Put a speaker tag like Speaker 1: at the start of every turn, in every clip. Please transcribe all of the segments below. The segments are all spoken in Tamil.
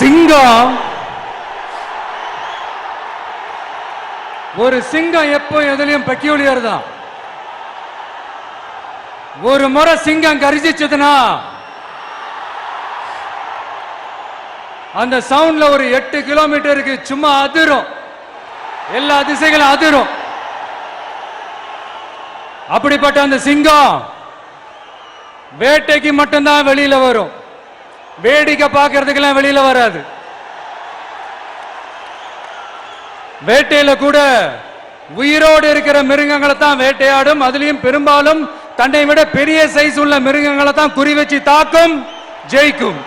Speaker 1: சிங்கம் ஒரு சிங்கம் எப்போ எதுலயும் பெக்யூலியர் தான். ஒரு முறை சிங்கம் கரிசிச்சதுன்னா அந்த சவுண்ட்ல ஒரு 8 கிலோமீட்டருக்கு சும்மா அதிரும், எல்லா திசைகளும் அதிரும். அப்படிப்பட்ட அந்த சிங்கம் வேட்டைக்கு மட்டும்தான் வெளியில வரும், வேடிக்கை பார்க்கறதுக்கெல்லாம் வெளியில வராது. வேட்டையில கூட உயிரோடு இருக்கிற மிருகங்களை தான் வேட்டையாடும். அதுலயும் பெரும்பாலும் தன்னை விட பெரிய சைஸ் உள்ள மிருகங்களை தான் குறி வச்சு தாக்கும், ஜெயிக்கும்.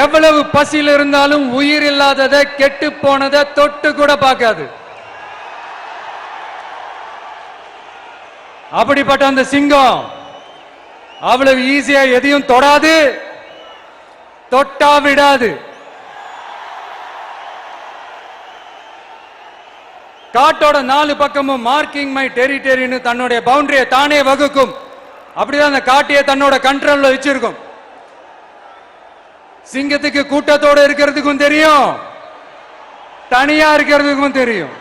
Speaker 1: எவ்வளவு பசியில் இருந்தாலும் உயிர் இல்லாததை, கெட்டு போனதை தொட்டு கூட பார்க்காது. அப்படிப்பட்ட அந்த சிங்கம் அவ்வளவு ஈஸியா எதையும் தொடாது, தொட்டா விடாது. காட்டோட 4 பக்கமும் மார்க்கிங் மை டெரிட்டரின்னு தன்னுடைய பவுண்டரியை தானே வகுக்கும். அப்படிதான் அந்த காட்டையே தன்னோட கண்ட்ரோல்ல வச்சிருக்கும். சிங்கத்துக்கு கூட்டத்தோட இருக்கிறதுக்கும் தெரியும், தனியா இருக்கிறதுக்கும் தெரியும்.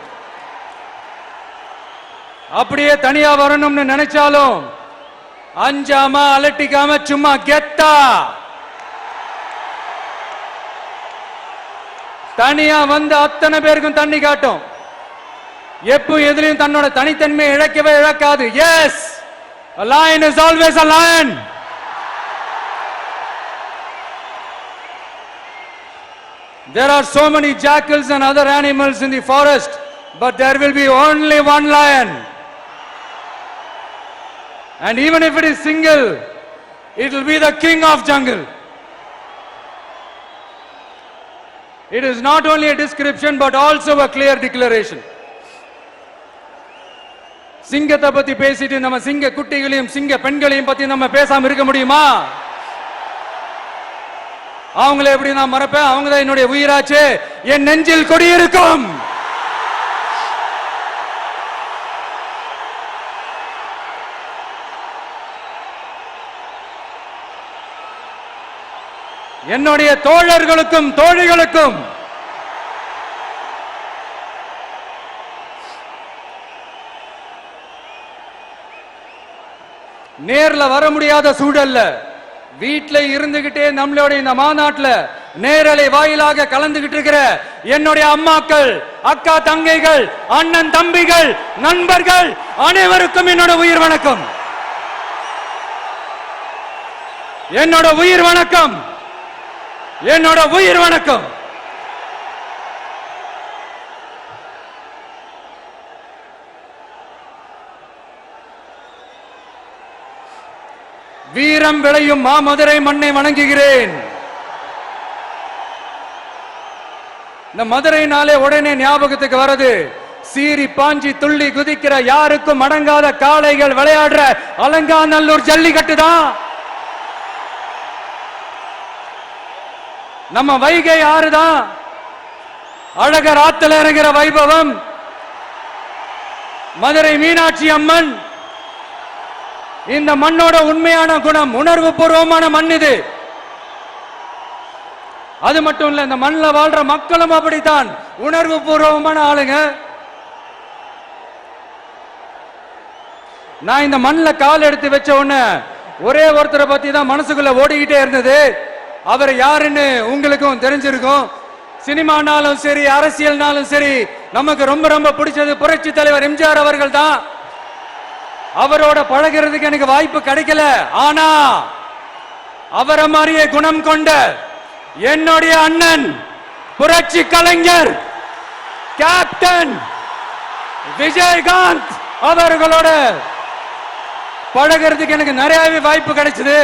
Speaker 1: அப்படியே தனியா வரணும்னு நினைச்சாலும் அஞ்சாம அலட்டிக்காம சும்மா கெத்தா தனியா வந்து அத்தனை பேருக்கும் தண்ணி காட்டும். எப்போ எதிலையும் தன்னோட தனித்தன்மை இழக்கவே இழக்காது. Yes, a lion is always a lion. There are so many jackals and other animals in the forest, but there will be only one lion. And even if it is single, it will be the king of jungle. It is not only a description but also a clear declaration. சிங்கத்தை பத்தி பேசிட்டு நம்ம சிங்க குட்டிகளையும் சிங்க பெண்களையும் பத்தி நம்ம பேசாம இருக்க முடியுமா? அவங்களை எப்படி நான் மறப்பேன்? அவங்க தான் என்னுடைய உயிராச்சு, என் நெஞ்சில் கொடியிருக்கும். என்னுடைய தோழர்களுக்கும் தோழிகளுக்கும் நேர்ல வர முடியாத சூழல்ல வீட்டில இருந்துகிட்டே நம்மளோட இந்த மாநாட்டுல நேரலை வாயிலாக கலந்துகிட்டு இருக்கிற என்னுடைய அம்மாக்கள், அக்கா தங்கைகள், அண்ணன் தம்பிகள், நண்பர்கள் அனைவருக்கும் என்னோட உயிர் வணக்கம். என்னோட உயிர் வணக்கம், என்னோட உயிர் வணக்கம். வீரம் விளையும் மாமதுரை மண்ணை வணங்குகிறேன். இந்த மதுரைனாலே உடனே ஞாபகத்துக்கு வருது சீறி பாஞ்சி துள்ளி குதிக்கிற யாருக்கும் அடங்காத காளைகள் விளையாடுற அலங்காநல்லூர் ஜல்லிக்கட்டு தான். நம்ம வைகை ஆறுதான் அழகர் ஆத்துல இறங்குற வைபவம். மதுரை மீனாட்சி அம்மன் இந்த மண்ணோட உண்மையான குணம், உணர்வு பூர்வமான மண் இது. அது மட்டும் இல்ல, இந்த மண்ணில் வாழ்ற மக்களும் அப்படித்தான் உணர்வு பூர்வமான ஆளுங்க. நான் இந்த மண்ணில் கால் எடுத்து வச்ச உடனே ஒரே ஒருத்தரை பத்தி தான் மனசுக்குள்ள ஓடிக்கிட்டே இருந்தது. அவர் யாருன்னு உங்களுக்கும் தெரிஞ்சிருக்கும். சினிமானாலும் சரி, அரசியல்னாலும் சரி, நமக்கு ரொம்ப ரொம்ப பிடிச்சது புரட்சி தலைவர் எம்ஜிஆர் அவர்கள் தான். அவரோட பழகிறதுக்கு எனக்கு வாய்ப்பு கிடைக்கல. ஆனா அவரை மாதிரியே குணம் கொண்ட என்னுடைய அண்ணன் புரட்சி கலைஞர் கேப்டன் விஜயகாந்த் அவர்களோட பழகிறதுக்கு எனக்கு நிறையவே வாய்ப்பு கிடைச்சது.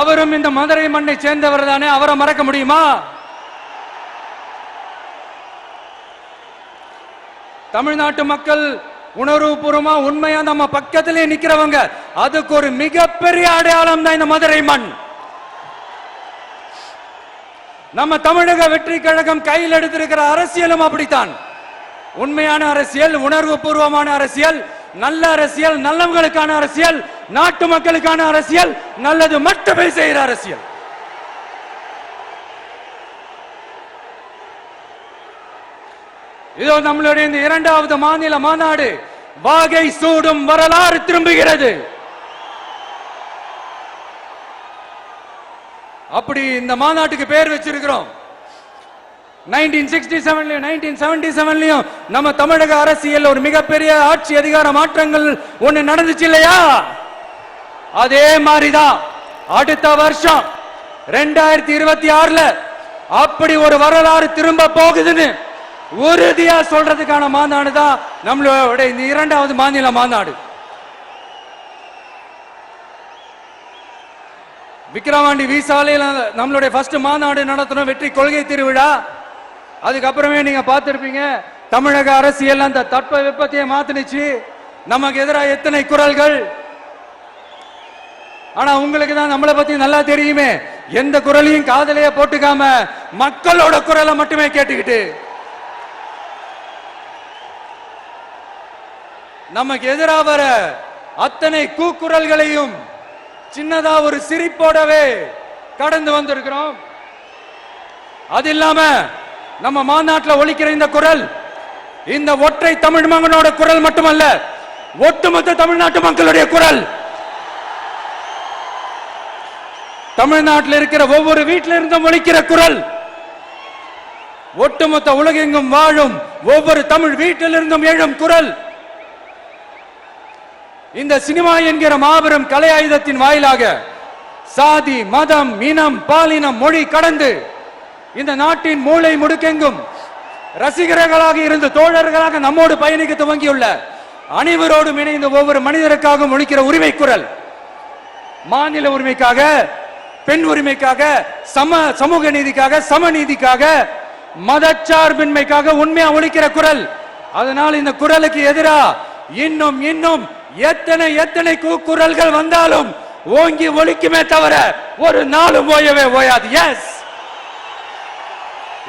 Speaker 1: அவரும் இந்த மதுரை மண்ணை சேர்ந்தவர் தானே, அவரை மறக்க முடியுமா? தமிழ்நாட்டு மக்கள் உணர்வுபூர்வமா உண்மையா நம்ம பக்கத்திலே நிக்கிறவங்க, அதுக்கு ஒரு மிகப்பெரிய அடையாளம் தான் இந்த மதுரை மண். நம்ம தமிழக வெற்றி கழகம் கையில் எடுத்திருக்கிற அரசியலும் அப்படித்தான். உண்மையான அரசியல், உணர்வு பூர்வமான அரசியல், நல்ல அரசியல், நல்லவங்களுக்கான அரசியல், நாட்டு மக்களுக்கான அரசியல், நல்லது மட்டுமே செய்கிற அரசியல். இதோ நம்மளுடைய இந்த இரண்டாவது மாநில மாநாடு வாகை சூடும் வரலாறு திரும்புகிறது. அப்படி இந்த மாநாட்டுக்கு பேர் வச்சிருக்கிறோம். 1967 1977 நம்ம தமிழக அரசியல் ஒரு மிகப்பெரிய ஆட்சி அதிகார மாற்றங்கள் ஒண்ணு நடந்துச்சு இல்லையா? அதே மாதிரிதான் அடுத்த வருஷம் 2026 அப்படி ஒரு வரலாறு திரும்ப போகுதுன்னு உறுதியா சொல்றதுக்கான மாநாடு தான் நம்மளோட இந்த இரண்டாவது மாநில மாநாடு. விக்கிரவாண்டி விசாலையில் நம்மளுடைய ஃபர்ஸ்ட் மாநாடு நடத்தணும், வெற்றி கொள்கை திருவிழா. அதுக்கப்புறமே நீங்க பார்த்திருப்பீங்க தமிழக அரசியல் அந்த தட்ப வெப்பத்தையே மாத்தினுச்சு. நமக்கு எதிராக எத்தனை குரல்கள். ஆனா உங்களுக்கு தான் நம்மளை பத்தி நல்லா தெரியுமே, எந்த குரலையும் காதலையே போட்டுக்காம மக்களோட குரலை மட்டுமே கேட்டுக்கிட்டு நமக்கு எதிராக வர அத்தனை கூக்குரல்களையும் சின்னதா ஒரு சிரிப்போடவே கடந்து வந்திருக்கிறோம். அது இல்லாம நம்ம மாநாட்டில் ஒலிக்கிற இந்த குரல் இந்த ஒற்றை தமிழ் மகனோட குரல் மட்டுமல்ல, ஒட்டுமொத்த தமிழ்நாட்டு மக்களுடைய குரல். தமிழ்நாட்டில் இருக்கிற ஒவ்வொரு வீட்டில இருந்தும் ஒலிக்கிற குரல், ஒட்டுமொத்த உலகெங்கும் வாழும் ஒவ்வொரு தமிழ் வீட்டிலிருந்தும் எழும் குரல். இந்த சினிமா என்கிற மாபெரும் கலை ஆயுதத்தின் வாயிலாக சாதி, மதம், இனம், பாலினம், மொழி கடந்து இந்த நாட்டின் மூளை முடுக்கெங்கும் ரசிகர்களாக இருந்து தோழர்களாக நம்மோடு பயணிக்க துவங்கியுள்ள அனைவரோடும் இணைந்த ஒவ்வொரு மனிதருக்காகவும் ஒலிக்கிற உரிமை குரல். மாநில உரிமைக்காக, பெண் உரிமைக்காக, சமூக நீதிக்காக, சமநீதிக்காக, மதச்சார்பின்மைக்காக உண்மையா ஒலிக்கிற குரல். அதனால் இந்த குரலுக்கு எதிராக இன்னும் இன்னும் எத்தனை எத்தனை கூக்குரல்கள் வந்தாலும் ஓங்கி ஒலிக்குமே தவிர ஒரு நாளும் ஓயவே ஓயாது. Yes,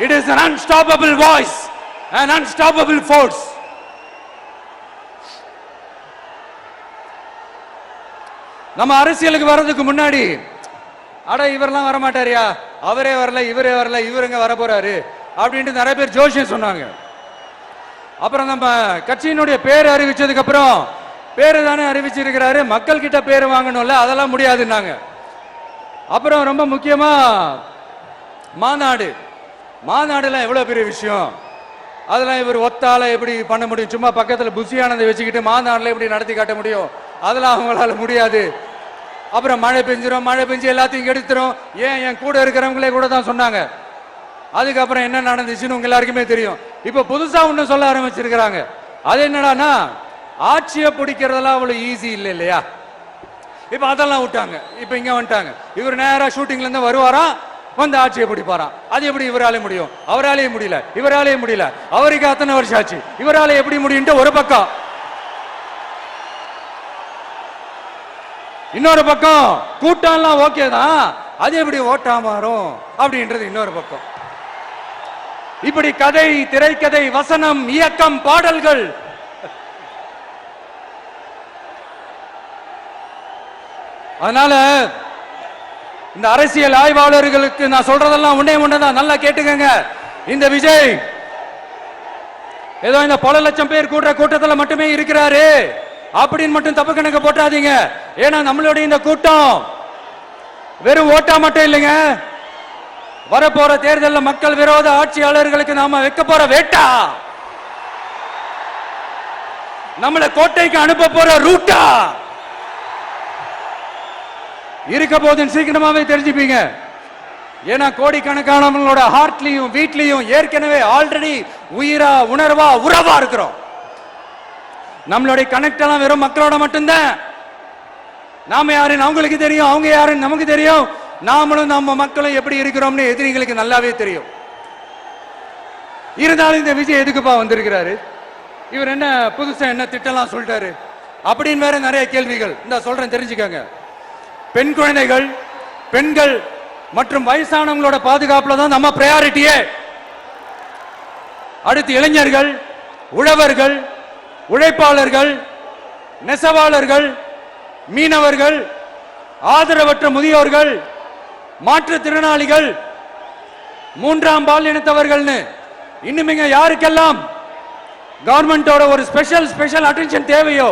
Speaker 1: it is an unstoppable voice, an unstoppable force. நம்ம அரசியலுக்கு வர்றதுக்கு முன்னாடி அட இவரெல்லாம் வர மாட்டாரியா, அவரே வரல, இவரே வரல, இவருங்க வர போறாரு அப்படின்ட்டு நிறைய பேர் ஜோஷியம் சொன்னாங்க. அப்புறம் நம்ம கட்சியினுடைய பேர் அறிவிச்சதுக்கு அப்புறம் பேரு தானே அறிவிச்சிருக்கிறாரு, மக்கள் கிட்ட பேர் வாங்கணும்ல, அதெல்லாம் முடியாதுன்னாங்க. அப்புறம் ரொம்ப முக்கியமா மாநாடுலாம் எவ்வளவு பெரிய விஷயம், அதெல்லாம் இவர் ஒத்தால எப்படி பண்ண முடியும், சும்மா பக்கத்துல புசியானதை வச்சுக்கிட்டு மாநாடுல எப்படி நடத்தி காட்ட முடியும், அதெல்லாம் அவங்களால முடியாது. அப்புறம் மழை பெஞ்சு எல்லாத்தையும் கெடுத்துரும். ஏன் என் கூட இருக்கிறவங்களே கூட தான் சொன்னாங்க. அதுக்கப்புறம் என்ன நடந்துச்சுன்னு உங்க எல்லாருக்குமே தெரியும். இப்ப புதுசா ஒண்ணு சொல்ல ஆரம்பிச்சிருக்கிறாங்க. அது என்னடானா, ஆட்சியை பிடிக்கிறதெல்லாம் அவ்வளவு ஈஸி இல்லை இல்லையா. இப்ப அதெல்லாம் விட்டாங்க, இப்ப இங்க வந்துட்டாங்க. இவர் நேரா ஷூட்டிங்ல இருந்து வருவாராம், வந்து ஆட்சியை பிடிப்பாராம். அது எப்படி இவராலே முடியும், அவராலே முடியல, இவராலே முடியல, அவருக்கு அத்தனை வருஷம் ஆச்சு, இவராலே எப்படி முடியும் ஒரு பக்கம். இன்னொரு பக்கம் கூட்டம்லாம் ஓகே தான், அது எப்படி ஓட்டா மாறும் அப்படின்றது இன்னொரு பக்கம். இப்படி கதை, திரைக்கதை, வசனம், இயக்கம், பாடல்கள், அதனால இந்த அரசியல் ஆய்வாளர்களுக்கு நான் சொல்றதெல்லாம் உன்னே ஒண்ணுதான், நல்லா கேட்டுக்கங்க. இந்த விஜய் ஏதோ இந்த பல லட்சம் பேர் கூடுற கூட்டத்தில் மட்டுமே இருக்கிறாரு அப்படின்னு மட்டும் தப்பு கணக்கு போட்டாதீங்க. ஏன்னா நம்மளுடைய இந்த கூட்டம் வெறும் ஓட்டா மட்டும் இல்லைங்க, வரப்போற தேர்தலில் மக்கள் விரோத ஆட்சியாளர்களுக்கு நாம வைக்க போற வேட்டா, நம்மளை கோட்டைக்கு அனுப்ப போற ரூட்டா இருக்க போதுன்னு சீக்கிரமாவே தெரிஞ்சுப்பீங்க. ஏன்னா கோடிக்கணக்கானவங்களோட ஹார்ட்லயும் வீட்லயும் ஏற்கனவே ஆல்ரெடி உயிரா, உணர்வா, உறவா இருக்கிறோம். நம்மளுடைய கனெக்ட் எல்லாம் வெறும் மக்களோட மட்டும்தான். நாம யாருன்னு அவங்களுக்கு தெரியும், அவங்க யாருன்னு நமக்கு தெரியும். நாமளும் நம்ம மக்களும் எப்படி இருக்கிறோம்னு எதிரிகளுக்கு நல்லாவே தெரியும். இருந்தாலும் இந்த விஜய் எதுக்குப்பா வந்திருக்கிறாரு, இவர் என்ன புதுசா என்ன திட்டம்லாம் சொல்லிட்டாரு அப்படின்னு வேற நிறைய கேள்விகள். இந்த சொல்றேன் தெரிஞ்சுக்கங்க. பெண் குழந்தைகள், பெண்கள் மற்றும் வயசானவங்களோட பாதுகாப்புல தான் நம்ம பிரையாரிட்டியே. அடுத்து இளைஞர்கள், உழவர்கள், உழைப்பாளர்கள், நெசவாளர்கள், மீனவர்கள், ஆதரவற்ற முதியோர்கள், மாற்றுத்திறனாளிகள், மூன்றாம் பாலினத்தவர்கள்னு இன்னும் யாருக்கெல்லாம் கவர்மெண்டோட ஒரு ஸ்பெஷல் அட்டென்ஷன் தேவையோ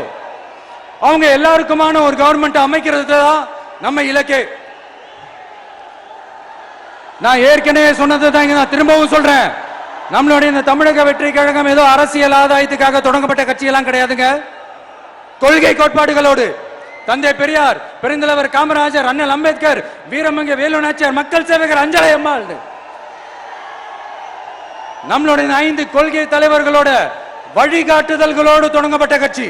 Speaker 1: அவங்க எல்லாருக்குமான ஒரு கவர்மெண்ட் அமைக்கிறது தான் நம்ம இலக்கு. நான் ஏற்கனவே சொன்னது தான் நான் திரும்பவும் சொல்றேன். நம்மளுடைய இந்த தமிழக வெற்றி கழகம் ஏதோ அரசியல் ஆதாயத்துக்காக தொடங்கப்பட்ட கட்சியெல்லாம் கிடையாதுங்க. கொள்கை கோட்பாடுகளோடு தந்தை பெரியார், பெருந்தலைவர் காமராஜர், அண்ணல் அம்பேத்கர், வீரமங்க வேலு நாச்சியார், மக்கள் சேவகர் அஞ்சலை அம்மாள், நம்மளுடைய 5 கொள்கை தலைவர்களோட வழிகாட்டுதல்களோடு தொடங்கப்பட்ட கட்சி.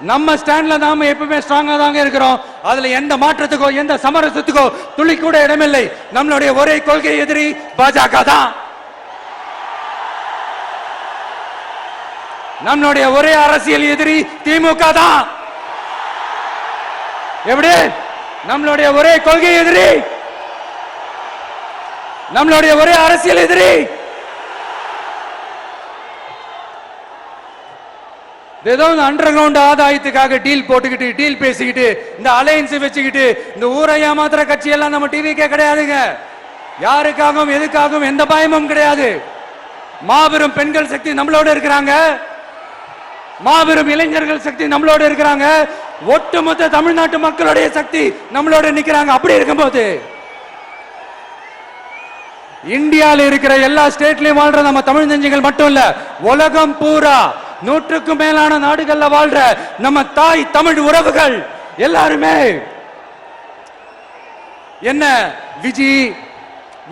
Speaker 1: நம்ம ஸ்டாண்ட்ல நாம எப்பவுமே ஸ்ட்ராங்கா தாங்க இருக்கிறோம். அதுல எந்த மாற்றத்துக்கோ எந்த சமரசத்துக்கோ துளி கூட இடமில்லை. நம்மளுடைய ஒரே கொள்கை எதிரி பாஜக தான். நம்மளுடைய ஒரே அரசியல் எதிரி திமுக தான். எப்படி? நம்மளுடைய ஒரே கொள்கை எதிரி, நம்மளுடைய ஒரே அரசியல் எதிரி ஏதோ அண்டர் கிரவுண்ட் ஆதாயத்துக்காக டீல் போட்டுக்கிட்டு டீல் பேசிக்கிட்டு இந்த அலையன்ஸ் வச்சுக்கிட்டு இந்த ஊரை ஏமாத்துற கட்சி எல்லாம் நம்ம டிவிக்கே கிடையாதுங்க. யாருக்காகவும் எதுக்காகவும் எந்த பயமும் கிடையாது. மாபெரும் பெண்கள் சக்தி நம்மளோட இருக்கிறாங்க, மாபெரும் இளைஞர்கள் சக்தி நம்மளோட இருக்கிறாங்க, ஒட்டுமொத்த தமிழ்நாட்டு மக்களுடைய சக்தி நம்மளோட நிக்கிறாங்க. அப்படி இருக்கும்போது இந்தியாவில் இருக்கிற எல்லா ஸ்டேட்லயும் வாழ்ற நம்ம தமிழ் நெஞ்சங்கள் மட்டும் இல்ல, உலகம் பூரா 100க்கும் மேலான நாடுகள்ல வாழ்ற நம்ம தாய் தமிழ் உறவுகள் எல்லாருமே என்ன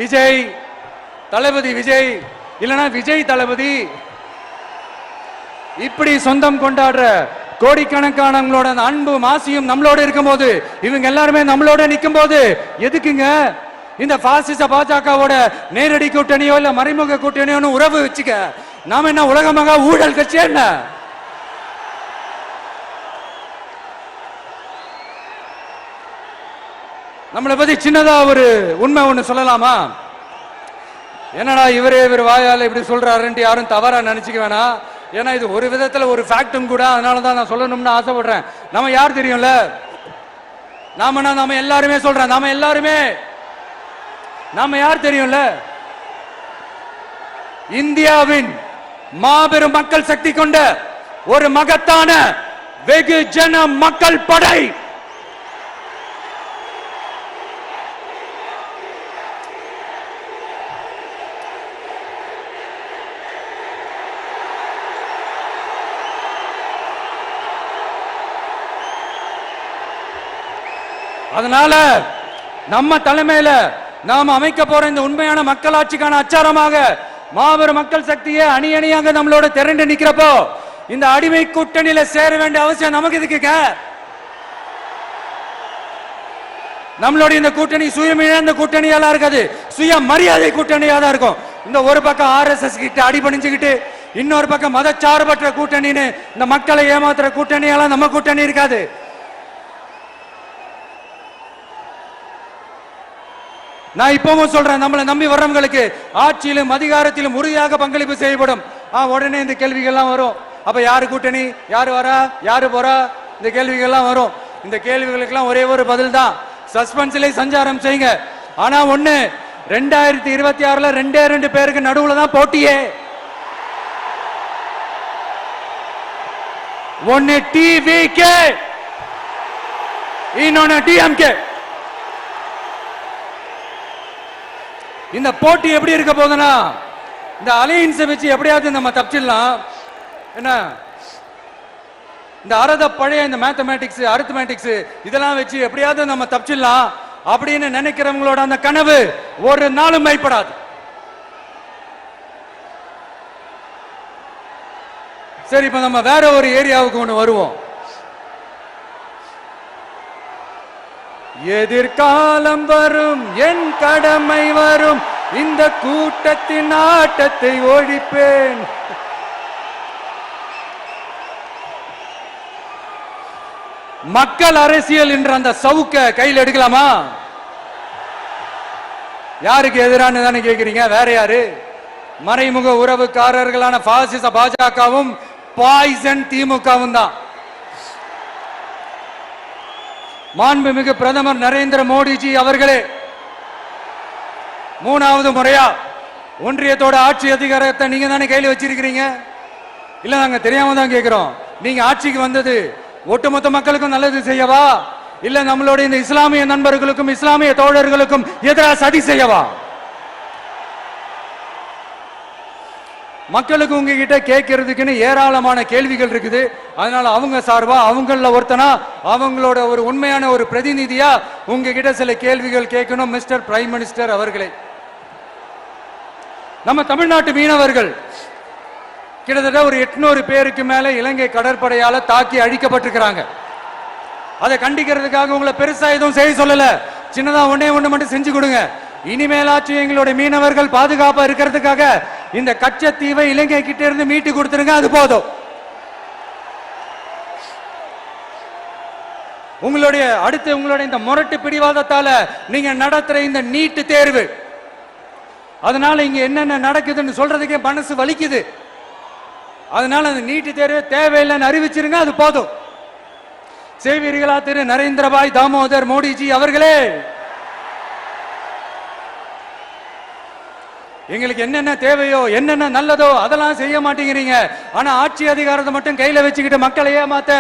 Speaker 1: விஜய் தளபதி விஜய் இல்லனா விஜய் தளபதி இப்படி சொந்தம் கொண்டாடுற கோடிக்கணக்கானவங்களோட அன்பு மாசியும் நம்மளோட இருக்கும் போது, இவங்க எல்லாருமே நம்மளோட நிற்கும் போது எதுக்குங்க இந்த பாசிச பாஜகவோட நேரடி கூட்டணியோ இல்ல மறைமுக கூட்டணியோ உறவு வச்சுக்க? நாம என்ன உலகமாக ஊழல் கட்சி? என்ன நம்மளை பத்தி சின்னதா ஒரு உண்மை ஒண்ணு சொல்லலாமா? என்னடா இவர் வாயால இப்படி சொல்றாருன்ட்டு யாரும் தவறா நினைச்சுக்க வேணாம். ஏன்னா இது ஒரு விதத்துல ஒரு ஃபேக்டும் கூட. அதனாலதான் நான் சொல்லணும்னு ஆசைப்படுறேன். நம்ம யார் தெரியும்ல? நாம எல்லாருமே சொல்றேன். நாம யார் தெரியும்ல? இந்தியாவின் மாபெரும் மக்கள் சக்தி கொண்ட ஒரு மகத்தான வெகுஜன மக்கள் படை. அதனால நம்ம தலைமையில நாம் அமைக்க போற இந்த உண்மையான மக்களாட்சிக்கான அச்சாரமாக மாபெரும் மக்கள் சக்தியை அணி அணியாக நம்மளோட திரண்டு நிக்கிறப்போ இந்த அடிமை கூட்டணியில சேர வேண்டிய அவசியம் நமக்கு இதுக்கு. நம்மளுடைய இந்த கூட்டணி சுயமிழந்த கூட்டணியெல்லாம் இருக்காது, சுய மரியாதை கூட்டணியா தான் இருக்கும். இந்த ஒரு பக்கம் RSS கிட்ட அடிபணிஞ்சுக்கிட்டு, இன்னொரு பக்கம் மதச்சார்பற்ற கூட்டணின்னு இந்த மக்களை ஏமாத்துற கூட்டணியெல்லாம் நம்ம கூட்டணி இருக்காது. நான் இப்பவும் சொல்றேன், நம்மளை நம்பி வர்றவங்களுக்கு ஆட்சியிலும் அதிகாரத்திலும் உறுதியாக பங்களிப்பு செய்யப்படும். உடனே இந்த கேள்விகள்லாம் வரும். அப்ப யாரு கூட்டணி, யாரு வரா, யாரு போறா, இந்த கேள்விகள்லாம் வரும். இந்த கேள்விகளுக்கெல்லாம் ஒரே ஒரு பதில் தான், சஸ்பென்ஸ்ல சஞ்சாரம் செய்யுங்க. ஆனா ஒண்ணு, 2026ல 2 பேருக்கு நடுவுல தான் போட்டியே. ஒன்னு டிவிகே, இன்னொன்னு டிஎம்கே. இந்த போட்டி எப்படி இருக்க போகுதுன்னா, இந்த அலையன்ஸ் வச்சு எப்படியாவது நம்ம தப்பிச்சிடலாம். என்ன இந்த அறத பழைய இந்த மேத்தமேட்டிக்ஸ் அரித்மேட்டிக்ஸ் இதெல்லாம் வச்சு எப்படியாவது நம்ம தப்பிச்சிடலாம் அப்படின்னு நினைக்கிறவங்களோட அந்த கனவு ஒரு நாளும் மைப்படாது. சரி, இப்ப நம்ம வேற ஒரு ஏரியாவுக்கு ஒண்ணு வருவோம். எதிர்காலம் வரும், என் கடமை வரும், இந்த கூட்டத்தின் ஆட்டத்தை ஒழிப்பேன். மக்கள் அரசியல் என்ற அந்த சவுக்க கையில் எடுக்கலாமா? யாருக்கு எதிரான தானே கேட்கிறீங்க? வேற யாரு? மறைமுக உறவுக்காரர்களான பாசிச பாஜகவும் பாய்சன் திமுகவும் தான். மாண்புமிகு பிரதமர் நரேந்திர மோடிஜி அவர்களே, 3வது முறையா ஒன்றியத்தோட ஆட்சி அதிகாரத்தை நீங்க தானே கையில் வச்சிருக்கிறீங்க. இல்ல நாங்க தெரியாம தான் கேட்கிறோம். நீங்க ஆட்சிக்கு வந்தது ஒட்டுமொத்த மக்களுக்கும் நல்லது செய்யவா, இல்ல நம்மளுடைய இந்த இஸ்லாமிய நண்பர்களுக்கும் இஸ்லாமிய தோழர்களுக்கும் எதிராக சதி செய்யவா? மக்களுக்கு உங்ககிட்ட கேட்கறதுக்குன்னு ஏராளமான கேள்விகள் இருக்குது. அதனால அவங்க சார்பா அவங்கள ஒருத்தனா அவங்களோட ஒரு உண்மையான ஒரு பிரதிநிதியா உங்ககிட்ட சில கேள்விகள் கேட்கணும். மிஸ்டர் பிரைம் மினிஸ்டர் அவர்களே, நம்ம தமிழ்நாட்டு மீனவர்கள் கிட்டத்தட்ட ஒரு 800 பேருக்கு மேல இலங்கை கடற்படையால தாக்கி அழிக்கப்பட்டிருக்கிறாங்க. அதை கண்டிக்கிறதுக்காக உங்களை பெருசா எதுவும் செய்ய சொல்லல, சின்னதா ஒண்ணே ஒண்ணு மட்டும் செஞ்சு கொடுங்க. இனிமேலாச்சும் எங்களுடைய மீனவர்கள் பாதுகாப்பா இருக்கிறதுக்காக இந்த கச்சத்தீவை இலங்கை கிட்ட இருந்து மீட்டு கொடுத்துருங்க, அது போதும். உங்களுடைய இந்த முரட்டு பிடிவாதத்தால நீங்க நடத்துற இந்த நீட்டு தேர்வு, அதனால இங்க என்னென்ன நடக்குதுன்னு சொல்றதுக்கே மனசு வலிக்குது. அதனால அந்த நீட்டு தேர்வு தேவையில்லைன்னு அறிவிச்சிருங்க, அது போதும். செய்வீர்களா திரு நரேந்திரபாய் தாமோதர் மோடிஜி அவர்களே? எங்களுக்கு என்னென்ன தேவையோ என்னென்ன நல்லதோ அதெல்லாம் செய்ய மாட்டேங்கிறீங்க. ஆனா ஆட்சி அதிகாரத்தை மட்டும் கையில வச்சுக்கிட்டு மக்களை ஏமாத்த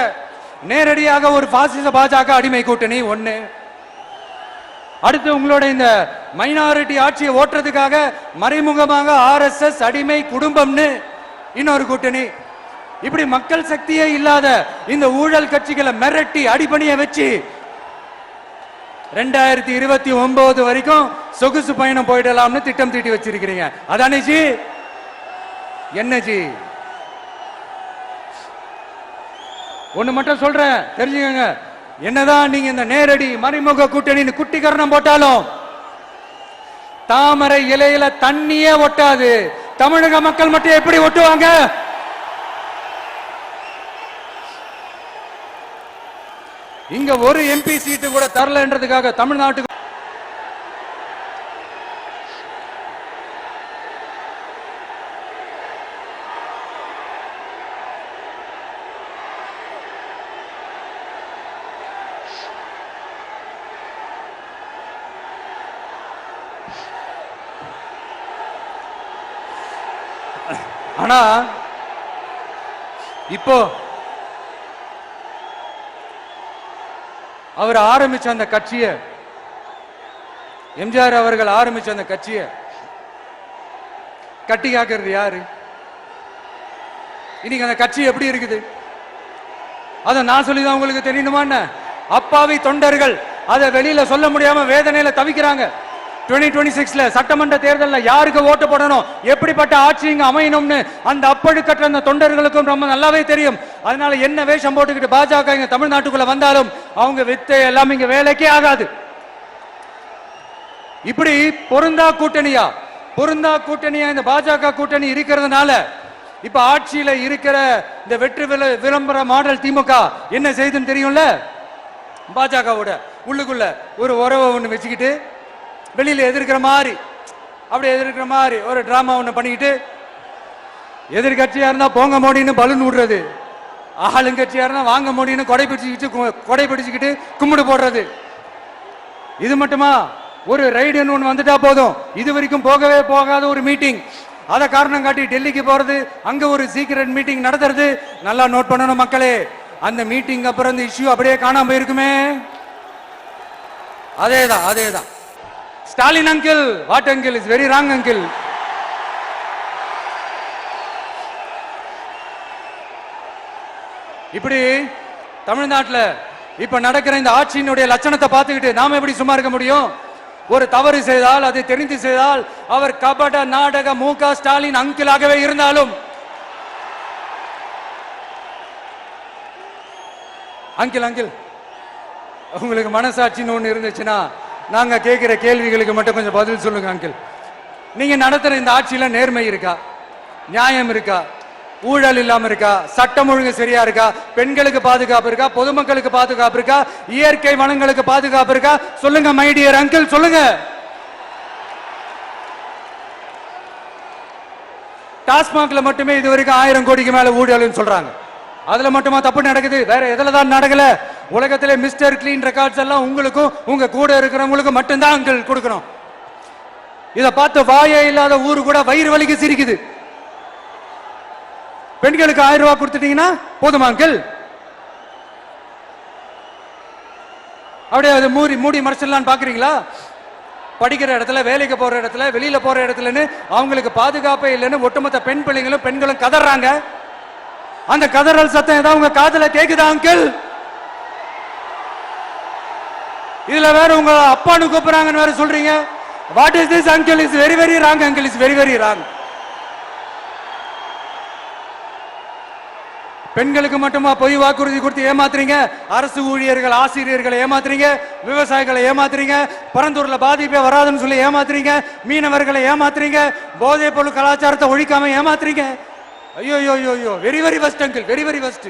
Speaker 1: நேரடியாக ஒரு பாசிச பாஜக அடிமை கூட்டணி ஒண்ணு. அடுத்து உங்களோட இந்த மைனாரிட்டி ஆட்சியை ஓட்டுறதுக்காக மறைமுகமாக RSS அடிமை குடும்பம்னு இன்னொரு கூட்டணி. இப்படி மக்கள் சக்தியே இல்லாத இந்த ஊழல் கட்சிகளை மிரட்டி அடிபணிய வச்சு 2029 வரைக்கும் சொகுசு பயணம் போயிடலாம்னு திட்டம் தீட்டி வச்சிருக்கிறீங்க. அதானே ஜி? என்ன ஜி? ஒண்ணு மட்டும் சொல்றேன், தெரிஞ்சுக்கங்க. என்னதான் நீங்க இந்த நேரடி மறைமுக கூட்டணி குட்டிகரணம் போட்டாலும் தாமரை இலையில தண்ணியே ஒட்டாது. தமிழக மக்கள் மட்டும் எப்படி ஒட்டுவாங்க? இங்க ஒரு MP சீட்டு கூட தரலன்றதுக்காக தமிழ்நாட்டுக்கு ஆனா இப்போ அவர் ஆரம்பிச்ச அந்த கட்சியை, எம்ஜிஆர் அவர்கள் ஆரம்பிச்ச அந்த கட்சியை கட்டி காக்கிறது யாரு? இன்னைக்கு அந்த கட்சி எப்படி இருக்குது அத நான் சொல்லிதான் உங்களுக்கு தெரியணுமா? அப்பாவி தொண்டர்கள் அதை வெளியில சொல்ல முடியாம வேதனையில தவிக்கிறாங்க. 2026 சட்டமன்ற தேர்தலில் யாருக்கு ஓட்டு போடணும், எப்படிப்பட்ட ஆட்சி இங்க அமையணும்னு அந்த அப்பழுக்கற்ற அந்த தொண்டர்களுக்கும் ரொம்ப நல்லாவே தெரியும். அதனால என்ன வேஷம் போட்டுக்கிட்டு பாஜக இங்க தமிழ்நாட்டுக்குள்ள வந்தாலும் அவங்க வித்தை எல்லாம் இங்க வேலைக்கே ஆகாது. இப்படி பொருந்தா கூட்டணியா இந்த பாஜக கூட்டணி இருக்கிறதுனால இப்ப ஆட்சியில இருக்கிற இந்த வெற்றி விளம்பர மாடல் திமுக என்ன செய்துன்னு தெரியும்ல? பாஜகவோட உள்ளுக்குள்ள ஒரு உறவை ஒண்ணு வச்சுக்கிட்டு வெளியில எதிர்க்கிற மாதிரி ஒரு டிராமா ஒண்ணு பண்ணிக்கிட்டு, எதிர்கட்சியா இருந்தா போங்க மோடின்னு பலூன் விடுறது, ஆளுங்கட்சியா இருந்தா வாங்க மோடின்னு கொடை பிடிச்சுக்கிட்டு கும்பிடு போடுறது. இது மட்டுமா? ஒரு ரைடுன்னு ஒண்ணு வந்துட்டா போதும், இது வரைக்கும் போகவே போகாத ஒரு மீட்டிங், அதை காரணம் காட்டி டெல்லிக்கு போறது, அங்க ஒரு சீக்ரெட் மீட்டிங் நடத்துறது. நல்லா நோட் பண்ணணும் மக்களே, அந்த மீட்டிங் அப்புறம் இந்த இஷ்யூ அப்படியே காணாம போயிருக்குமே. அதேதான் Stalin uncle, what uncle is very wrong uncle. இப்படி தமிழ்நாட்டில் இப்ப நடக்கிற இந்த ஆட்சியினுடைய லட்சணத்தை பார்த்துக்கிட்டு நாம எப்படி சும்மா இருக்க முடியும்? ஒரு தவறு செய்தால், அதை தெரிந்து செய்தால், அவர் கபட நாடக மு.க. ஸ்டாலின் அங்கிளாகவே இருந்தாலும், அங்கிள் உங்களுக்கு மனசாட்சின்னு ஒண்ணு இருந்துச்சுன்னா நாங்க கேட்கிற கேள்விகளுக்கு மட்டும் கொஞ்சம் பதில் சொல்லுங்க அங்கிள். நீங்க நடத்துற இந்த ஆட்சியில நேர்மை இருக்கா? நியாயம் இருக்கா? ஊழல் இல்லாம இருக்கா? சட்டம் ஒழுங்கு சரியா இருக்கா? பெண்களுக்கு பாதுகாப்பு இருக்கா? பொதுமக்களுக்கு பாதுகாப்பு இருக்கா? இயற்கை வளங்களுக்கு பாதுகாப்பு இருக்கா? சொல்லுங்க மை டியர் அங்கிள், சொல்லுங்க. டாஸ்மாக்ல மட்டுமே இது வரைக்கும் 1000 கோடிக்கு மேல ஊழல்னு சொல்றாங்க. அதுல மட்டுமா தப்பு நடக்குது? வேற எதுல தான் நடக்கல? உலகத்திலே மிஸ்டர் கிளீன் ரெக்கார்ட்ஸ் எல்லாம் உங்களுக்கும் உங்க கூட இருக்கிறவங்களுக்கும் மட்டும்தான் அங்கிள் கொடுக்கணும். இத பார்த்து வாயே இல்லாத ஊரு கூட வயிறு வலிக்கு சிரிக்குது. பெண்களுக்கு 1000 ரூபாய் கொடுத்துட்டீங்கன்னா போதுமா அங்கிள்? அப்படியே அது மூடி மறைச்சிடலான்னு பாக்குறீங்களா? படிக்கிற இடத்துல, வேலைக்கு போற இடத்துல, வெளியில போற இடத்துலன்னு அவங்களுக்கு பாதுகாப்பே இல்லைன்னு ஒட்டுமொத்த பெண்களும் கதறாங்க. அந்த கதறல் சத்தம் ஏதாவது உங்க காதுல கேக்குதா அங்கிள்? இதுல வேற உங்க அப்பான்னு கூப்பிடுறாங்கன்னு வேற சொல்றீங்க. What is this uncle? Is very very wrong uncle, is very very wrong. பெண்களுக்கு மட்டுமா பொய் வாக்குறுதி கொடுத்து ஏமாத்துறீங்க? அரசு ஊழியர்கள், ஆசிரியர்களை ஏமாத்துறீங்க, விவசாயிகளை ஏமாத்துறீங்க, பரந்தூர்ல பாதிப்பே வராதுன்னு சொல்லி ஏமாத்துறீங்க, மீனவர்களை ஏமாத்துறீங்க, போதைப் பொருள் கலாச்சாரத்தை ஒழிக்காம ஏமாத்துறீங்க. ஐயோ ஐயோ ஐயோ, very very வஸ்ட் uncle, very very வஸ்ட்.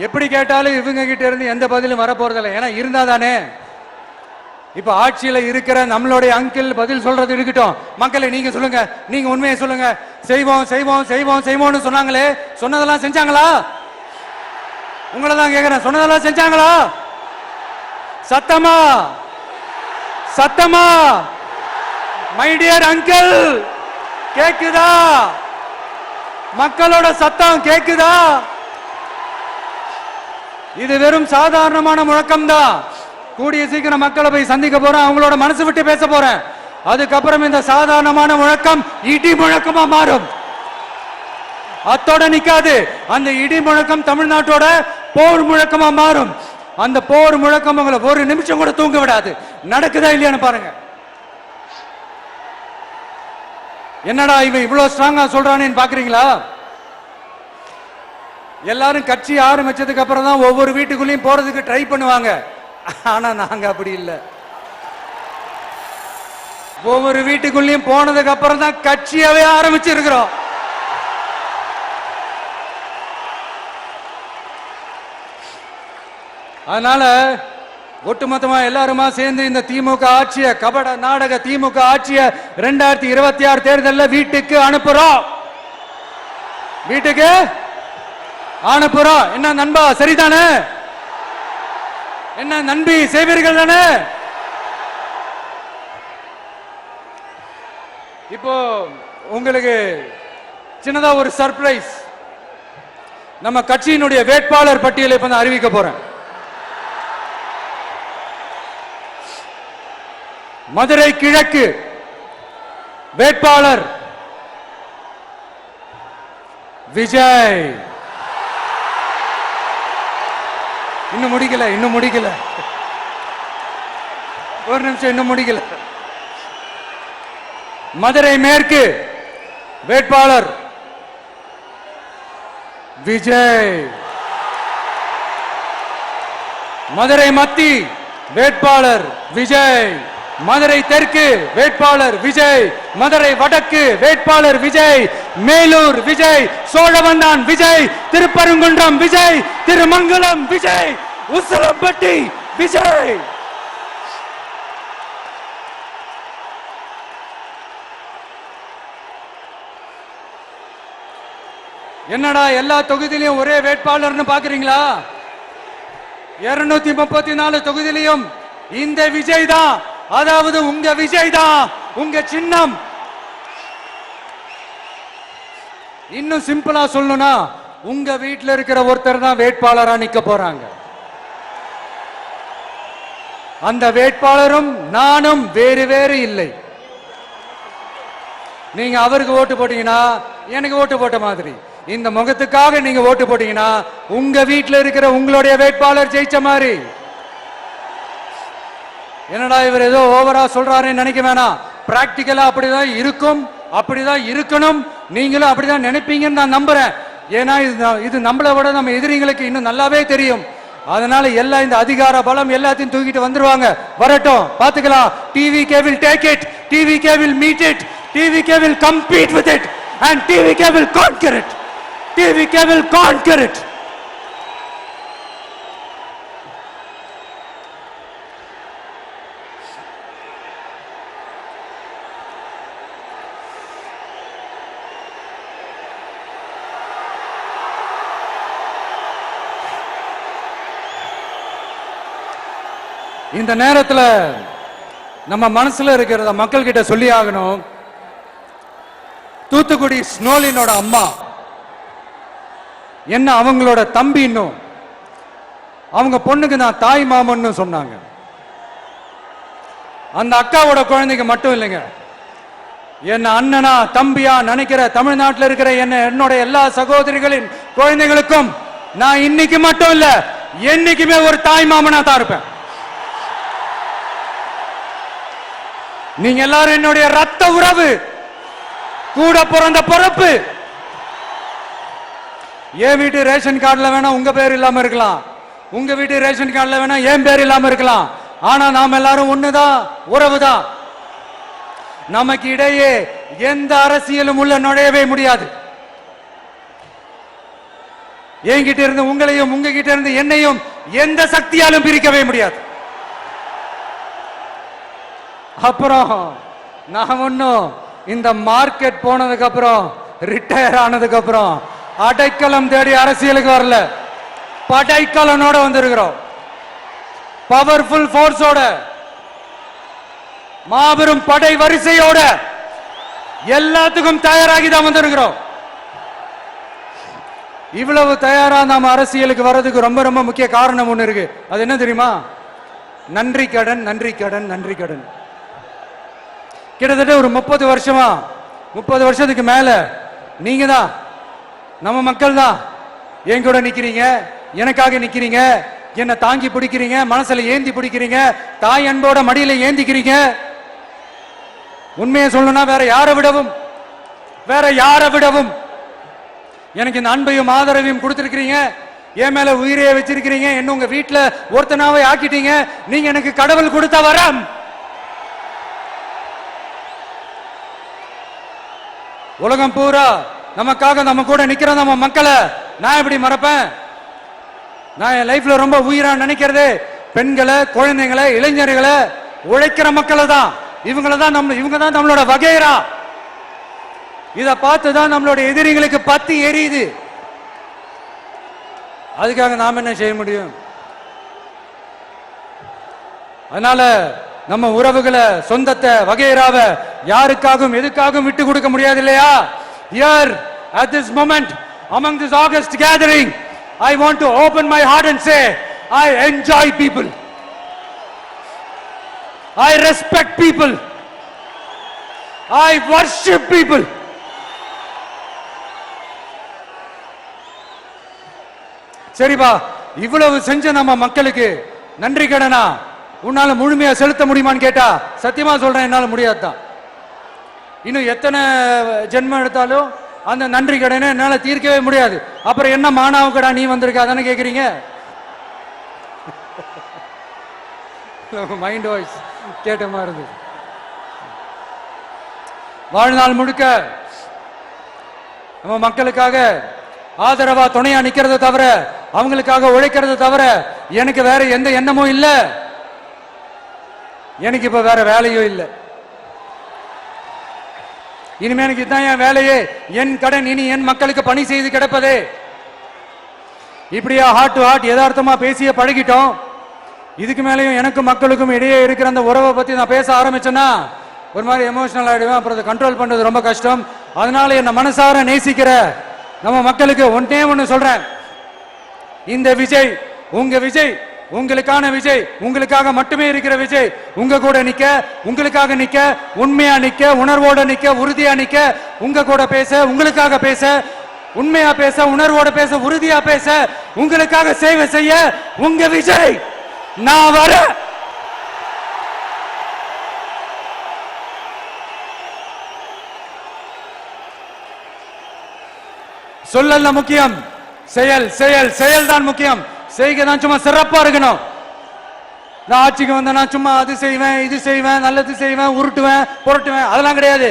Speaker 1: எப்படி கேட்டாலும் இவங்க கிட்ட இருந்து எந்த பதிலும் வரப்போறதில்லை. ஏன்னா இருந்தா தானே. இப்ப ஆட்சியில இருக்கிற நம்மளுடைய அங்கிள் பதில் சொல்றது இருக்கட்டும். மக்களை நீங்க சொல்லுங்க, நீங்க உண்மையை சொல்லுங்க. செய்வோம் செய்வோம் செய்வோம் செய்வோம்னு சொன்னாங்களே, சொன்னதெல்லாம் செஞ்சாங்களா? உங்களை தான் கேக்குறேன், சொன்னதெல்லாம் செஞ்சாங்களா? சத்தமா சத்தமா மை டியர் அங்கிள், கேக்குதா? மக்களோட சத்தம் கேக்குதா? இது வெறும் சாதாரணமான முழக்கம் தான். கூடிய சீக்கிரம் மக்களை போய் சந்திக்க போறேன், அவங்களோட மனசு விட்டு பேச போறேன். அதுக்கப்புறம் இந்த சாதாரணமான முழக்கம் இடி முழக்கமா மாறும். அத்தோட நிக்காது. அந்த இடி முழக்கம் தமிழ்நாட்டோட போர் முழக்கமா மாறும். அந்த போர் முழக்கம் உங்களை ஒரு நிமிஷம் கூட தூங்க விடாது. நடக்குதா இல்லையான்னு பாருங்க. என்னடா இவன் இவ்வளவு ஸ்ட்ராங்கா சொல்றானேன்னு பாக்குறீங்களா? எல்லாரும் கட்சி ஆரம்பிச்சதுக்கு அப்புறம் தான் ஒவ்வொரு வீட்டுக்குள்ளேயும் போறதுக்கு ட்ரை பண்ணுவாங்க. ஆனா நாங்க அப்படி இல்லை. ஒவ்வொரு வீட்டுக்குள்ளேயும் போனதுக்கு அப்புறம் தான் கட்சியாவே ஆரம்பிச்சிருக்கிறோம். அதனால ஒட்டுமொத்தமா எல்லாருமா சேர்ந்து இந்த திமுக ஆட்சிய, கபட நாடக திமுக ஆட்சிய 2026 தேர்தலில் வீட்டுக்கு அனுப்புறோம். வீட்டுக்கு அனுப்புறோம். என்ன நண்பா, சரிதானே? என்ன நம்பி செய்வீர்கள் தானே? இப்போ உங்களுக்கு சின்னதா ஒரு சர்ப்ரைஸ். நம்ம கட்சியினுடைய வேட்பாளர் பட்டியலை இப்ப நான் அறிவிக்க போறேன். மதுரை கிழக்கு வேட்பாளர் விஜய். இன்னும் முடிக்கல. ஒரு நிமிஷம், இன்னும் முடிக்கல. மதுரை மேற்கு வேட்பாளர் விஜய். மதுரை மத்தி வேட்பாளர் விஜய். மதுரை தெற்கு வேட்பாளர் விஜய். மதுரை வடக்கு வேட்பாளர் விஜய். மேலூர் விஜய். சோழவந்தான் விஜய். திருப்பரங்குன்றம் விஜய். திருமங்கலம் விஜய். உசிலம்பட்டி விஜய். என்னடா எல்லா தொகுதியிலும் ஒரே வேட்பாளர்னு பாக்குறீங்களா? 234 தொகுதியிலும் இந்த விஜய் தான். அதாவது உங்க விஜய் தான் உங்க சின்னம். இன்னும் சிம்பிளா சொல்லணும்னா, உங்க வீட்டில் இருக்கிற ஒருத்தர் தான் வேட்பாளரா நிக்க போறாங்க. அந்த வேட்பாளரும் நானும் வேறு வேறு இல்லை. நீங்க அவருக்கு ஓட்டு போட்டீங்கன்னா எனக்கு ஓட்டு போட்ட மாதிரி. இந்த முகத்துக்காக நீங்க ஓட்டு போட்டீங்கன்னா உங்க வீட்டில் இருக்கிற உங்களுடைய வேட்பாளர் ஜெயிச்ச மாதிரி. என்னடா இவர் ஏதோ ஓவரா சொல்றாருன்னு நினைக்க வேணாம். பிராக்டிக்கலா அப்படிதான் இருக்கும், அப்படிதான் இருக்கணும். நீங்களும் அப்படிதான் நினைப்பீங்கன்னு நான் நம்புறேன். ஏன்னா இது நம்மளை விட நம்ம எதிரிங்களுக்கு இன்னும் நல்லாவே தெரியும். அதனால எல்லாம் இந்த அதிகார பலம் எல்லாத்தையும் தூக்கிட்டு வந்துருவாங்க. வரட்டும், பாத்துக்கலாம். TVK will take it, TVK will meet it, TVK will compete with it and TVK will conquer it. TVK will conquer it. இந்த நேரத்துல நம்ம மனசுல இருக்கிறத மக்கள் கிட்ட சொல்லி ஆகணும். தூத்துக்குடி ஸ்னோலினோட அம்மா என்ன அவங்களோட தம்பி, இன்னும் அவங்க பொண்ணுக்கு நான் தாய் மாமன்னு சொன்னாங்க. அந்த அக்காவோட குழந்தைக்கு மட்டும் இல்லைங்க, என்ன அண்ணனா தம்பியா நினைக்கிற தமிழ்நாட்டில் இருக்கிற என்னோட எல்லா சகோதரிகளின் குழந்தைகளுக்கும் நான் இன்னைக்கு மட்டும் இல்ல, என்னைக்குமே ஒரு தாய் மாமனா தான் இருப்பேன். நீங்க எல்லாரும் என்னுடைய ரத்த உறவு, கூட பிறந்த பொறுப்பு. என் வீட்டு ரேஷன் கார்டுல வேணா உங்க பேர் இல்லாம இருக்கலாம், உங்க வீட்டு ரேஷன் கார்டுல வேணா என் பேர் இல்லாம இருக்கலாம். ஆனா நாம் எல்லாரும் ஒண்ணுதான், உறவுதான். நமக்கு இடையே எந்த அரசியலும் உள்ள நுழையவே முடியாது. என்கிட்ட இருந்து உங்களையும் உங்ககிட்ட இருந்து என்னையும் எந்த சக்தியாலும் பிரிக்கவே முடியாது. அப்புறம் நான் ஒன்னும் இந்த மார்க்கெட் போனதுக்கு அப்புறம், ரிட்டையர் ஆனதுக்கு அப்புறம் அடைக்கலம் தேடி அரசியலுக்கு வரல, படைக்கலனோட வந்திருக்கிறோம். பவர்ஃபுல் போர்ஸோட, மாபெரும் படை வரிசையோட, எல்லாத்துக்கும் தயாராகி தான் வந்திருக்கிறோம். இவ்வளவு தயாரா நாம அரசியலுக்கு வர்றதுக்கு ரொம்ப ரொம்ப முக்கிய காரணம் ஒண்ணு இருக்கு. அது என்ன தெரியுமா? நன்றி கடன், நன்றி கடன், நன்றி கடன். கிட்டத்தட்ட ஒரு 30 வருஷமா, 30 வருஷத்துக்கு மேல நீங்க தான், நம்ம மக்கள் தான் என் கூட நிக்கிறீங்க, எனக்காக நிக்கிறீங்க, என்ன தாங்கி பிடிக்கிறீங்க, மனசுல ஏந்தி பிடிக்கிறீங்க, தாய் அன்போட மடியில ஏந்திக்கிறீங்க. உண்மையை சொல்லணும்னா வேற யாரை விடவும் எனக்கு இந்த அன்பையும் ஆதரவையும் கொடுத்திருக்கிறீங்க. என் மேல உயிரையே வச்சிருக்கிறீங்க. என்ன உங்க வீட்டுல ஒருத்தனாவே ஆக்கிட்டீங்க. நீங்க எனக்கு கடவுள் கொடுத்த வரம். உலகம் பூரா நமக்காக நம்ம கூட நிக்கிற நம்ம மக்களை நான் எப்படி மறப்பேன்? நான் என் லைஃப்ல ரொம்ப உயிரா நினைக்கிறது பெண்களை, குழந்தைகளை, இளைஞர்களை, உழைக்கிற மக்களை தான். இவங்க தான் நம்மளோட வகைரா. இத பார்த்துதான் நம்மளோட எதிரிகளுக்கு பத்தி எரியுது. அதுக்காக நாம என்ன செய்ய முடியும்? அதனால நம்ம உறவுகளை, சொந்தத்தை, வகைராவை யாருக்காகவும் எதுக்காகவும் விட்டு கொடுக்க முடியாது இல்லையா? Here at this moment among this August gathering, I want to open my heart and say I enjoy people, I respect people, I worship people. சரிப்பா, இவ்வளவு செஞ்ச நம்ம மக்களுக்கு நன்றி கடனா உன்னால முழுமையா செலுத்த முடியுமான்னு கேட்டா சத்தியமா சொல்றேன், என்னால முடியாதுதான். இன்னும் எத்தனை ஜென்மம் எடுத்தாலும் அந்த நன்றி கடனை என்னால தீர்க்கவே முடியாது. அப்புறம் என்ன மானாவு கடா நீ வந்திருக்க அதானே கேக்குறீங்க? மைண்ட் வாய்ஸ் கேட்ட மாதிரி இருந்தது. வாழ்நாள் முழுக்க நம்ம மக்களுக்காக ஆதரவா துணையா நிக்கிறத தவிர, அவங்களுக்காக உழைக்கிறத தவிர எனக்கு வேற எந்த எண்ணமும் இல்ல. எனக்கு இப்ப வேற வேலையும் இல்லை. இனிமே எனக்கு இதுதான் என் வேலையே, என் கடன். இனி என் மக்களுக்கு பணி செய்து கிடப்பதே. இப்படியா ஹார்ட் டு ஹார்ட் யதார்த்தமா பேசிய பழகிட்டோம். இதுக்கு மேலேயும் எனக்கும் மக்களுக்கும் இடையே இருக்கிற அந்த உறவை பத்தி நான் பேச ஆரம்பிச்சேன்னா ஒரு மாதிரி எமோஷனல் ஆயிடுவேன். அப்புறம் அதை கண்ட்ரோல் பண்றது ரொம்ப கஷ்டம். அதனால என்ன மனசார நேசிக்கிற நம்ம மக்களுக்கு ஒன்னே ஒண்ணு சொல்றேன், இந்த விஜய் உங்க விஜய், உங்களுக்கான விஜய், உங்களுக்காக மட்டுமே இருக்கிற விஜய். உங்க கூட நிக்க, உங்களுக்காக நிக்க, உண்மையா நிக்க, உணர்வோட நிக்க, உறுதியா நிக்க, உங்க கூட பேச, உங்களுக்காக பேச, உண்மையா பேச, உணர்வோட பேச, உறுதியா பேச, உங்களுக்காக சேவை செய்ய உங்க விஜய் நான் வர. சொல்லல முக்கியம், செயல் செயல் செயல் தான் முக்கியம். செய்க தான் சும்மா சிறப்பா இருக்கணும். நான் ஆட்சிக்கு வந்தேன்னா சும்மா அது செய்வேன், இது செய்வேன், நல்லது செய்வேன், உருட்டுவேன், புரட்டுவேன், அதெல்லாம் கிடையாது.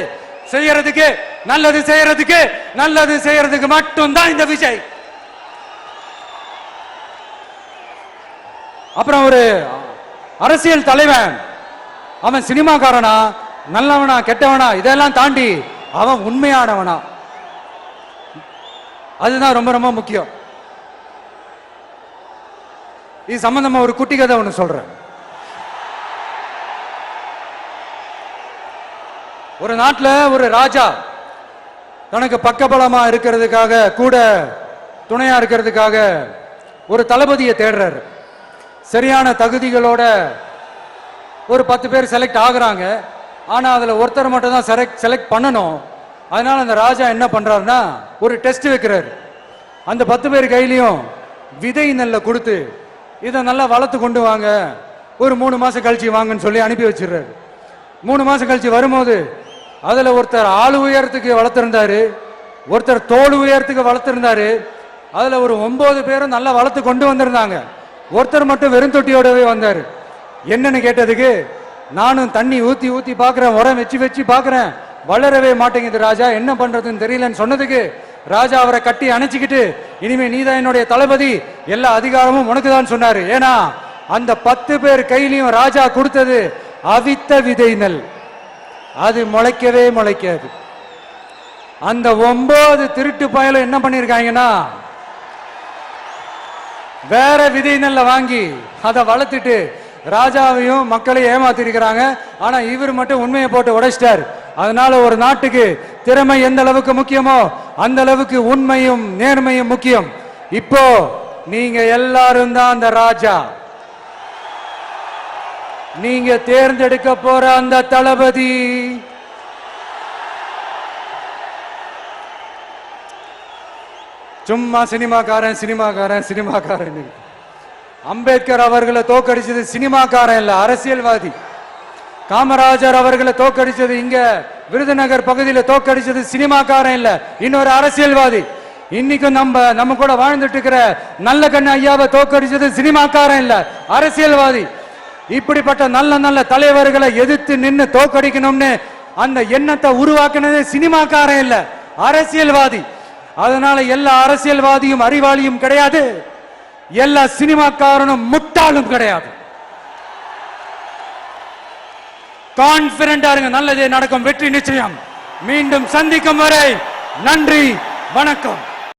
Speaker 1: செய்யறதுக்கு, நல்லது செய்யறதுக்கு, நல்லது செய்யறதுக்கு மட்டும்தான் இந்த விஜய். அப்புறம் ஒரு அரசியல் தலைவன் அவன் சினிமாக்காரனா, நல்லவனா, கெட்டவனா, இதெல்லாம் தாண்டி அவன் உண்மையானவனா, அதுதான் ரொம்ப ரொம்ப முக்கியம். இது சம்பந்தமா ஒரு குட்டி கதை ஒண்ணு சொல்றேன். ஒரு நாட்டில் ஒரு ராஜா தனக்கு பக்கபலமா இருக்கிறதுக்காக கூட துணையா இருக்கிறதுக்காக ஒரு தளபதியை தேடுறாரு. சரியான தகுதிகளோட ஒரு 10 பேர் செலக்ட் ஆகுறாங்க. ஆனா அதுல ஒருத்தர் மட்டும் தான் செலக்ட் பண்ணணும். அதனால அந்த ராஜா என்ன பண்றாருன்னா ஒரு டெஸ்ட் வைக்கிறாரு. அந்த 10 பேர் கையிலையும் விதை நெல்ல கொடுத்து இதை நல்லா வளர்த்து கொண்டு வாங்க, ஒரு 3 மாசம் கழிச்சு வாங்கன்னு சொல்லி அனுப்பி வச்சிடுறாரு. 3 மாசம் கழிச்சு வரும்போது அதுல ஒருத்தர் ஆளு உயரத்துக்கு வளர்த்திருந்தாரு, ஒருத்தர் தோல் உயரத்துக்கு வளர்த்திருந்தாரு. அதுல ஒரு 9 பேரும் நல்லா வளர்த்து கொண்டு வந்திருந்தாங்க. ஒருத்தர் மட்டும் வெறும் தொட்டியோடவே வந்தாரு. என்னன்னு கேட்டதுக்கு, நானும் தண்ணி ஊத்தி ஊத்தி பாக்குறேன், உரம் வச்சு வச்சு பாக்குறேன், வளரவே மாட்டேங்குது ராஜா, என்ன பண்றதுன்னு தெரியலன்னு சொன்னதுக்கு ராஜா அவரை கட்டி அணைச்சிக்கிட்டு, இனிமே நீதான் என்னுடைய தளபதி, எல்லா அதிகாரமும் உனக்கு தான் சொன்னாரு. ஏன்னா அந்த 10 பேர் கையிலையும் ராஜா கொடுத்தது அவித்த விதை நெல், அது முளைக்கவே முளைக்காது. அந்த 9 திருட்டு பயலும் என்ன பண்ணிருக்காங்கன்னா வேற விதை நெல்லை வாங்கி அதை வளர்த்துட்டு ராஜாவையும் மக்களையும் ஏமாத்திருக்கிறாங்க. ஆனா இவர் மட்டும் உண்மையை போட்டு உடைச்சிட்டார். அதனால ஒரு நாட்டுக்கு திறமை எந்த அளவுக்கு முக்கியமோ அந்த அளவுக்கு உண்மையும் நேர்மையும் முக்கியம். இப்போ நீங்க எல்லாரும் தான் அந்த ராஜா. நீங்க தேர்ந்தெடுக்க போற அந்த தளபதி சும்மா சினிமாக்காரன் சினிமாக்காரன் சினிமாக்காரன். அம்பேத்கர் அவர்களை தோக்கடிச்சது சினிமாக்காரன் இல்ல, அரசியல்வாதி. காமராஜர் அவர்களை தோக்கடிச்சது இங்க விருதுநகர் பகுதியில் தோக்கடிச்சது சினிமாக்காரன் இல்ல, இன்னொரு அரசியல்வாதி. இன்னைக்கும் நம்ம கூட வாழ்ந்துட்டு இருக்கிற நல்ல கண்ணு ஐயாவை தோக்கடிச்சது சினிமாக்காரன் இல்ல, அரசியல்வாதி. இப்படிப்பட்ட நல்ல நல்ல தலைவர்களை எதிர்த்து நின்று தோக்கடிக்கணும்னு அந்த எண்ணத்தை உருவாக்குனது சினிமாக்காரன் இல்ல, அரசியல்வாதி. அதனால எல்லா அரசியல்வாதியும் அறிவாளியும் கிடையாது, எல்லா சினிமாக்காரனும் முட்டாளும் கிடையாது. கான்பிடண்டா இருங்க, நல்லதே நடக்கும், வெற்றி நிச்சயம். மீண்டும் சந்திக்கும் வரை நன்றி, வணக்கம்.